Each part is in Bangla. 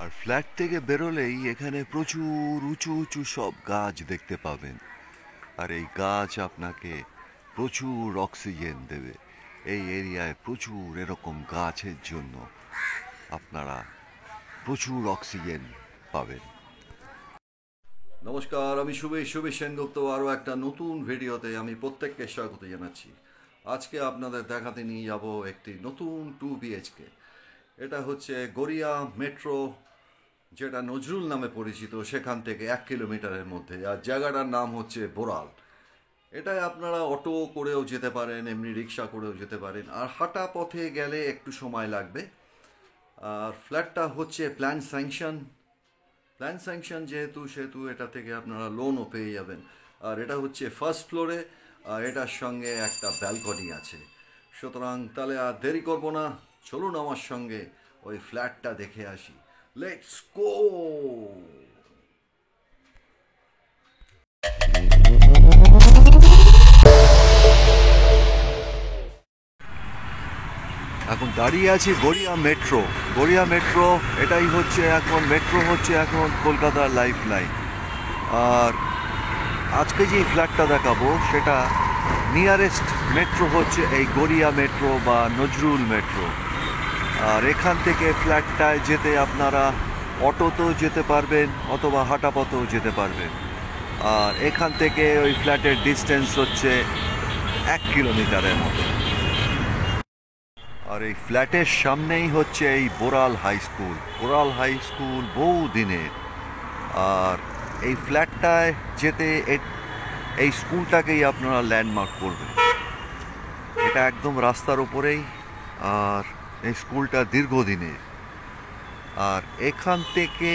আর ফ্ল্যাট থেকে বেরোলেই এখানে প্রচুর উঁচু উঁচু সব গাছ দেখতে পাবেন। আর এই গাছ আপনাকে প্রচুর অক্সিজেন দেবে। এই এরিয়ায় প্রচুর এরকম গাছের জন্য আপনারা প্রচুর অক্সিজেন পাবেন। নমস্কার, আমি সুবেশ সেনগুপ্ত। আরও একটা নতুন ভিডিওতে আমি প্রত্যেককে স্বাগত জানাচ্ছি। আজকে আপনাদের দেখাতে নিয়ে যাব একটি নতুন 2 BHK। এটা হচ্ছে গড়িয়া মেট্রো, যেটা নজরুল নামে পরিচিত, সেখান থেকে 1 কিলোমিটারের মধ্যে। আর জায়গাটার নাম হচ্ছে বোরাল। এটায় আপনারা অটো করেও যেতে পারেন, এমনি রিক্সা করেও যেতে পারেন, আর হাঁটা পথে গেলে একটু সময় লাগবে। আর ফ্ল্যাটটা হচ্ছে প্ল্যান স্যাংশন যেহেতু, সেহেতু এটা থেকে আপনারা লোনও পেয়ে যাবেন। আর এটা হচ্ছে ফার্স্ট ফ্লোরে, আর এটার সঙ্গে একটা ব্যালকনি আছে। সুতরাং তাহলে আর দেরি করব না, চলুন আমার সঙ্গে ওই ফ্ল্যাটটা দেখে আসি। Let's go. এখন দাঁড়িয়ে আছি গড়িয়া মেট্রো। এটাই হচ্ছে এখন মেট্রো, হচ্ছে এখন কলকাতার লাইফ লাইন। আর আজকে যে ফ্ল্যাটটা দেখাবো সেটা নিয়ারেস্ট মেট্রো হচ্ছে এই গড়িয়া মেট্রো বা নজরুল মেট্রো। আর এখান থেকে ফ্ল্যাটটায় যেতে আপনারা অটোতেও যেতে পারবেন অথবা হাঁটা পথেও যেতে পারবেন। আর এখান থেকে ওই ফ্ল্যাটের ডিস্টেন্স হচ্ছে 1 কিলোমিটারের মতো। আর এই ফ্ল্যাটের সামনেই হচ্ছে এই বোরাল হাই স্কুল বহু দিনের। আর এই ফ্ল্যাটটায় যেতে এই স্কুলটাকেই আপনারা ল্যান্ডমার্ক করবেন। এটা একদম রাস্তার উপরেই। আর এই স্কুলটা দীর্ঘদিনের। আর এখান থেকে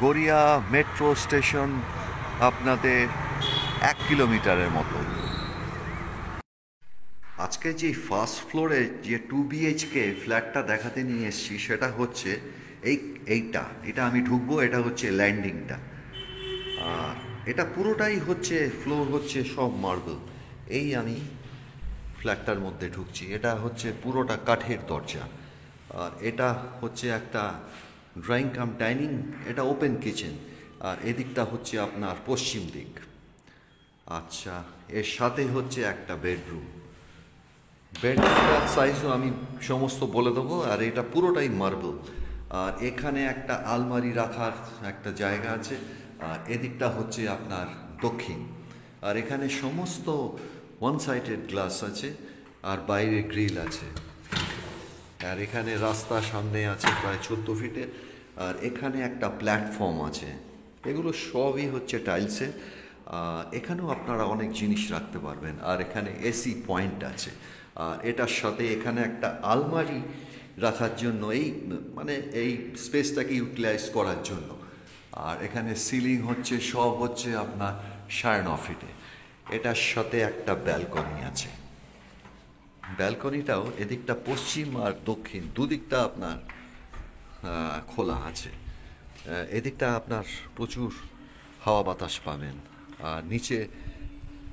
গড়িয়া মেট্রো স্টেশন আপনাদের 1 কিলোমিটারের মতো। আজকে যে ফার্স্ট ফ্লোরে যে 2 BHK ফ্ল্যাটটা দেখাতে নিয়ে এসেছি সেটা হচ্ছে এইটা আমি ঢুকবো। এটা হচ্ছে ল্যান্ডিংটা। আর এটা পুরোটাই হচ্ছে ফ্লোর হচ্ছে সব মার্বেল। এই আমি ফ্ল্যাটটার মধ্যে ঢুকছি। এটা হচ্ছে পুরোটা কাঠের দরজা। আর এটা হচ্ছে একটা ড্রয়িং কাম ডাইনিং। এটা ওপেন কিচেন। আর এদিকটা হচ্ছে আপনার পশ্চিম দিক। আচ্ছা, এর সাথে হচ্ছে একটা বেডটার সাইজও আমি সমস্ত বলে দেবো। আর এটা পুরোটাই মার্বেল। আর এখানে একটা আলমারি রাখার একটা জায়গা আছে। আর এদিকটা হচ্ছে আপনার দক্ষিণ। আর এখানে সমস্ত ওয়ান সাইডেড গ্লাস আছে। আর বাইরে গ্রিল আছে। আর এখানে রাস্তা সামনে আছে প্রায় 14 ফিটের। আর এখানে একটা প্ল্যাটফর্ম আছে। এগুলো সবই হচ্ছে টাইলসের। এখানেও আপনারা অনেক জিনিস রাখতে পারবেন। আর এখানে এসি পয়েন্ট আছে। আর এটার সাথে এখানে একটা আলমারি রাখার জন্য, এই স্পেসটাকে ইউটিলাইজ করার জন্য। আর এখানে সিলিং হচ্ছে সব হচ্ছে আপনার 9.5 ফিটে। এটার সাথে একটা ব্যালকনি আছে। ব্যালকনিটাও এদিকটা পশ্চিম আর দক্ষিণ দুদিকটা আপনার খোলা আছে। এদিকটা আপনার প্রচুর হাওয়া বাতাস পাবেন। আর নিচে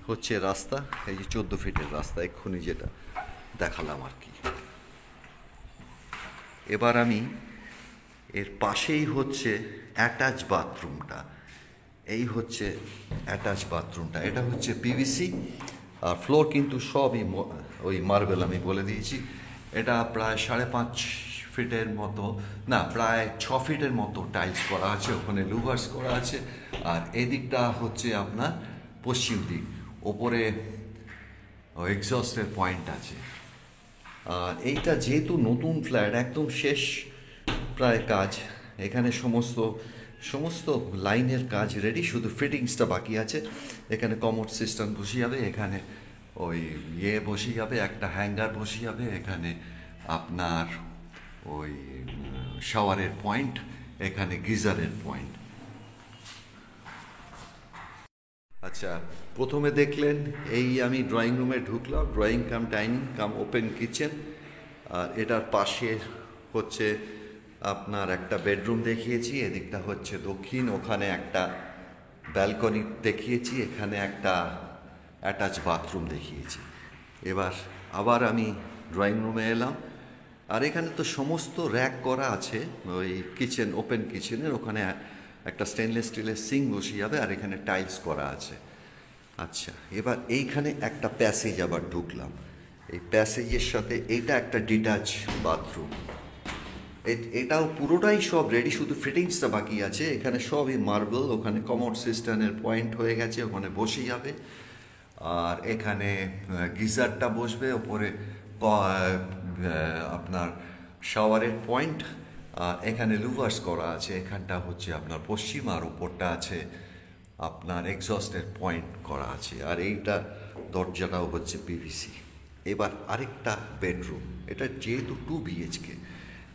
হচ্ছে রাস্তা, এই যে 14 ফিটের রাস্তা এক্ষুনি যেটা দেখালাম আর কি। এবার আমি এর পাশেই হচ্ছে অ্যাটাচ বাথরুমটা। এই হচ্ছে অ্যাটাচ বাথরুমটা। এটা হচ্ছে পিভিসি। আর ফ্লোর কিন্তু সবই ওই মার্বেল, আমি বলে দিয়েছি। এটা প্রায় 5.5 ফিটের মতো, না প্রায় 6 ফিটের মতো টাইলস করা আছে। ওখানে লুভার্স করা আছে। আর এদিকটা হচ্ছে আপনার পশ্চিম দিক। ওপরে এক্সস্টের পয়েন্ট আছে। আর এইটা যেহেতু নতুন ফ্ল্যাট, একদম শেষ প্রায় কাজ। এখানে সমস্ত সমস্ত লাইনের কাজ রেডি, শুধু ফিটিংসটা বাকি আছে। এখানে কমোড সিস্টেম বসে যাবে। এখানে ওই বসে যাবে, একটা হ্যাঙ্গার বসে যাবে। এখানে আপনার ওই শাওয়ারের পয়েন্ট, এখানে গিজারের পয়েন্ট। আচ্ছা, প্রথমে দেখলেন এই আমি ড্রয়িং রুমে ঢুকলাম, drawing cum dining cum open kitchen. আর এটার পাশে হচ্ছে আপনার একটা বেডরুম দেখিয়েছি। এদিকটা হচ্ছে দক্ষিণ, ওখানে একটা ব্যালকনি দেখিয়েছি, এখানে একটা অ্যাটাচ বাথরুম দেখিয়েছি। এবার আবার আমি ড্রয়িং রুমে এলাম। আর এখানে তো সমস্ত র্যাক করা আছে, ওই কিচেন, ওপেন কিচেনের ওখানে একটা স্টেনলেস স্টিলের সিঙ্ক বসিয়ে যাবে, আর এখানে টাইলস করা আছে। আচ্ছা, এবার এইখানে একটা প্যাসেজ আবার ঢুকলাম। এই প্যাসেজের সাথে এইটা একটা ডিটাচ বাথরুম। এটাও পুরোটাই সব রেডি, শুধু ফিটিংসটা বাকি আছে। এখানে সবই মার্বেল, ওখানে কমোড সিস্টেমের পয়েন্ট হয়ে গেছে, ওখানে বসে যাবে। আর এখানে গিজারটা বসবে ওপরে, আপনার শাওয়ারের পয়েন্ট। আর এখানে লুভার্স করা আছে, এখানটা হচ্ছে আপনার পশ্চিম, আর উপরটা আছে আপনার এক্সস্টের পয়েন্ট করা আছে। আর এইটা দরজাটাও হচ্ছে পিভিসি। এবার আরেকটা বেডরুম, এটা যেহেতু 2 BHK।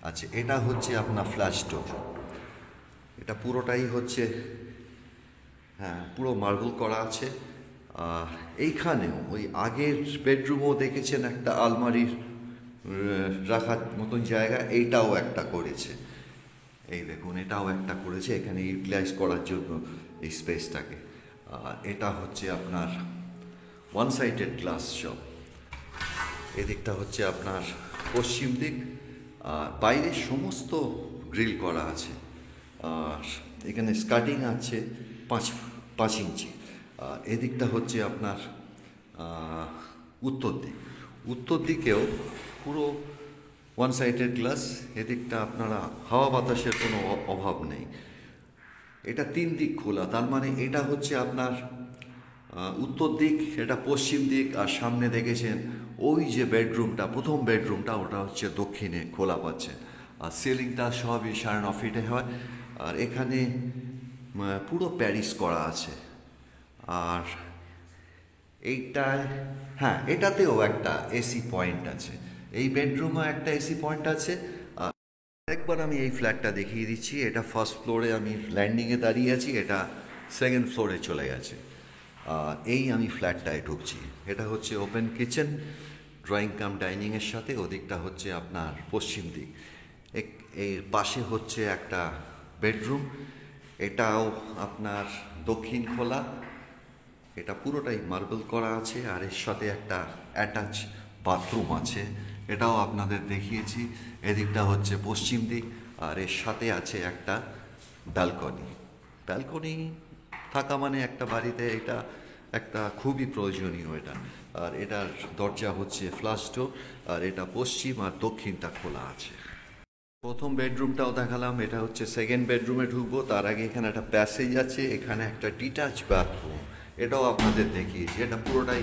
আচ্ছা, এটা হচ্ছে আপনার ফ্ল্যাশ ডোর। এটা পুরোটাই হচ্ছে, হ্যাঁ, পুরো মার্বেল করা আছে। আর এইখানেও ওই আগের বেডরুমও দেখেছেন একটা আলমারির রাখার মতন জায়গা, এইটাও একটা করেছে। এই দেখুন, এটাও একটা করেছে এখানে ইউটিলাইজ করার জন্য এই স্পেসটাকে। আর এটা হচ্ছে আপনার ওয়ান সাইডেড গ্লাস সব। এদিকটা হচ্ছে আপনার পশ্চিম দিক। আর বাইরে সমস্ত গ্রিল করা আছে। আর এখানে স্কার্টিং আছে 5 ইঞ্চি। আর এদিকটা হচ্ছে আপনার উত্তর দিক। উত্তর দিকেও পুরো ওয়ান সাইডেড গ্লাস। এদিকটা আপনারা হাওয়া বাতাসের কোনো অভাব নেই। এটা 3 দিক খোলা, তার মানে এটা হচ্ছে আপনার উত্তর দিক, এটা পশ্চিম দিক। আর সামনে দেখেছেন ওই যে বেডরুমটা, প্রথম বেডরুমটা, ওটা হচ্ছে দক্ষিণে খোলা পাচ্ছেন। আর সিলিংটা সবই 9.5 ফিটে হয়। আর এখানে পুরো প্যারিস করা আছে। আর এইটায়, হ্যাঁ, এটাতেও একটা এসি পয়েন্ট আছে। এই বেডরুমে একটা এসি পয়েন্ট আছে। একবার আমি এই ফ্ল্যাটটা দেখিয়ে দিচ্ছি। এটা ফার্স্ট ফ্লোরে, আমি ল্যান্ডিংয়ে দাঁড়িয়ে আছি, এটা সেকেন্ড ফ্লোরে চলে গেছে। আর এই আমি ফ্ল্যাটটায় ঢুকছি। এটা হচ্ছে ওপেন কিচেন, ড্রয়িং কাম ডাইনিংয়ের সাথে। ওদিকটা হচ্ছে আপনার পশ্চিম দিক। এর পাশে হচ্ছে একটা বেডরুম, এটাও আপনার দক্ষিণ খোলা। এটা পুরোটাই মার্বেল করা আছে। আর এর সাথে একটা অ্যাটাচ বাথরুম আছে, এটাও আপনাদের দেখিয়েছি। এদিকটা হচ্ছে পশ্চিম দিক। আর এর সাথে আছে একটা ব্যালকনি। ব্যালকনি থাকা মানে একটা বাড়িতে এটা একটা খুবই প্রয়োজনীয় এটা। আর এটার দরজা হচ্ছে ফ্লাশ ডোর। আর এটা পশ্চিম আর দক্ষিণটা খোলা আছে। প্রথম বেডরুমটাও দেখালাম, এটা হচ্ছে সেকেন্ড বেডরুমে ঢুকবো। তার আগে এখানে একটা প্যাসেজ আছে, এখানে একটা ডিটাচ বাথরুম, এটাও আপনাদের দেখিয়েছি। এটা পুরোটাই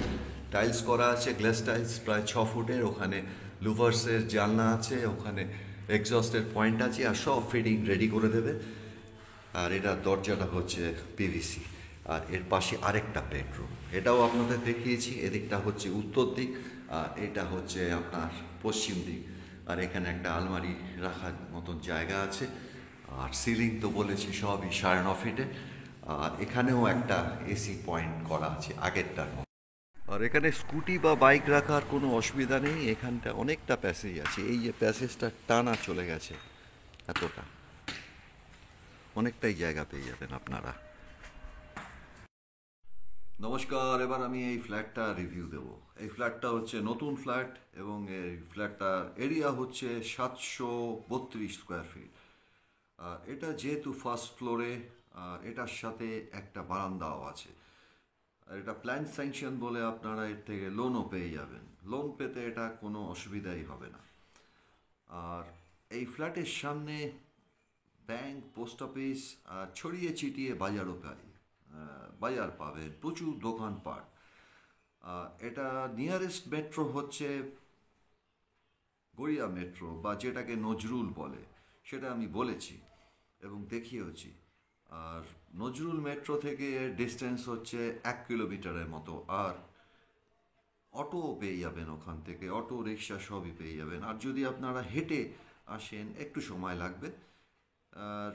টাইলস করা আছে, গ্লাস টাইলস, প্রায় 6 ফুটের। ওখানে লুভার্সের জানলা আছে, ওখানে এক্সস্টের পয়েন্ট আছে, আর সব ফিটিং রেডি করে দেবে। আর এটার দরজাটা হচ্ছে পিভিসি। আর এর পাশে আরেকটা বেডরুম, এটাও আপনাদের দেখিয়েছি। এদিকটা হচ্ছে উত্তর দিক, আর এটা হচ্ছে আপনার পশ্চিম দিক। আর এখানে একটা আলমারি রাখার মতন জায়গা আছে। আর সিলিং তো বলেছি সবই 9.5 ফিটে। আর এখানেও একটা এসি পয়েন্ট করা আছে আগেরটার মতো। আর এখানে স্কুটি বা বাইক রাখার কোনো অসুবিধা নেই। এখানটা অনেকটা প্যাসেজ আছে, এই যে প্যাসেজটা টানা চলে গেছে এতটা, অনেকটাই জায়গা পেয়ে যাবেন আপনারা। নমস্কার, এবার আমি এই ফ্ল্যাটটা রিভিউ দেব। এই ফ্ল্যাটটা হচ্ছে নতুন ফ্ল্যাট, এবং এই ফ্ল্যাটটার এরিয়া হচ্ছে 732 স্কোয়ার ফিট। এটা যেহেতু ফার্স্ট ফ্লোরে, এটার সাথে একটা বারান্দাও আছে। আর এটা প্ল্যান স্যাংশন বলে আপনারা এর থেকে লোনও পেয়ে যাবেন। লোন পেতে এটা কোনো অসুবিধাই হবে না। আর এই ফ্ল্যাটের সামনে ব্যাংক, পোস্ট অফিস, আর ছড়িয়ে ছিটিয়ে বাজারও বাজার পাবেন, প্রচুর দোকানপাট। এটা নিয়ারেস্ট মেট্রো হচ্ছে গড়িয়া মেট্রো, বা যেটাকে নজরুল বলে, সেটা আমি বলেছি এবং দেখিয়েওছি। আর নজরুল মেট্রো থেকে ডিস্টেন্স হচ্ছে 1 কিলোমিটারের মতো। আর অটোও পেয়ে যাবেন ওখান থেকে, অটো রিক্সা সবই পেয়ে যাবেন। আর যদি আপনারা হেঁটে আসেন একটু সময় লাগবে। আর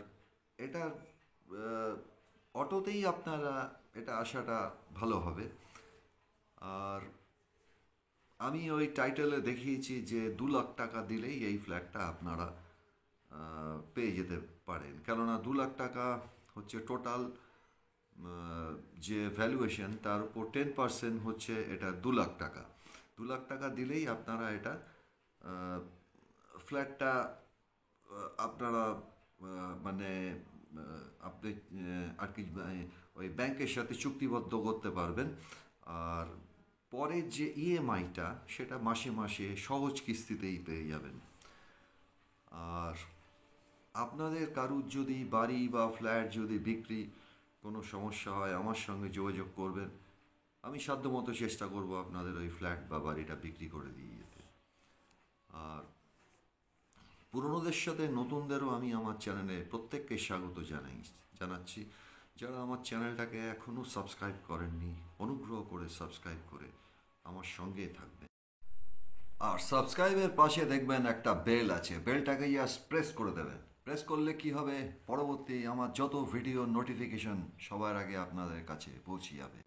এটা অটোতেই আপনারা এটা আসাটা ভালো হবে। আর আমি ওই টাইটেলে দেখিয়েছি যে 2 লাখ টাকা দিলেই এই ফ্ল্যাটটা আপনারা পেয়ে যেতে পারেন। কেননা 2 লাখ টাকা হচ্ছে টোটাল যে ভ্যালুয়েশন, তার উপর 10% হচ্ছে এটা 2 লাখ টাকা। 2 লাখ টাকা দিলেই আপনারা এটা ফ্ল্যাটটা আপনারা মানে আপনি আর কি ওই ব্যাংকের সাথে চুক্তিবদ্ধ করতে পারবেন। আর পরে যে ইএমআইটা সেটা মাসে মাসে সহজ কিস্তিতেই পেয়ে যাবেন। আর আপনাদের কারুর যদি বাড়ি বা ফ্ল্যাট যদি বিক্রি কোনো সমস্যা হয় আমার সঙ্গে যোগাযোগ করবেন, আমি সাধ্যমতো চেষ্টা করব আপনাদের ওই ফ্ল্যাট বা বাড়িটা বিক্রি করে দিয়ে যেতে। আর পুরনোদের সাথে নতুনদেরও আমি আমার চ্যানেলে প্রত্যেককে স্বাগত জানাচ্ছি। যারা আমার চ্যানেলটাকে এখনও সাবস্ক্রাইব করেননি, অনুগ্রহ করে সাবস্ক্রাইব করে আমার সঙ্গে থাকবেন। আর সাবস্ক্রাইবের পাশে দেখবেন একটা বেল আছে, বেলটাকে জাস্ট প্রেস করে দেবেন। প্রেস করলে কি হবে, পরবর্তী আমার যত ভিডিও নোটিফিকেশন সবার আগে আপনাদের কাছে পৌঁছে যাবে।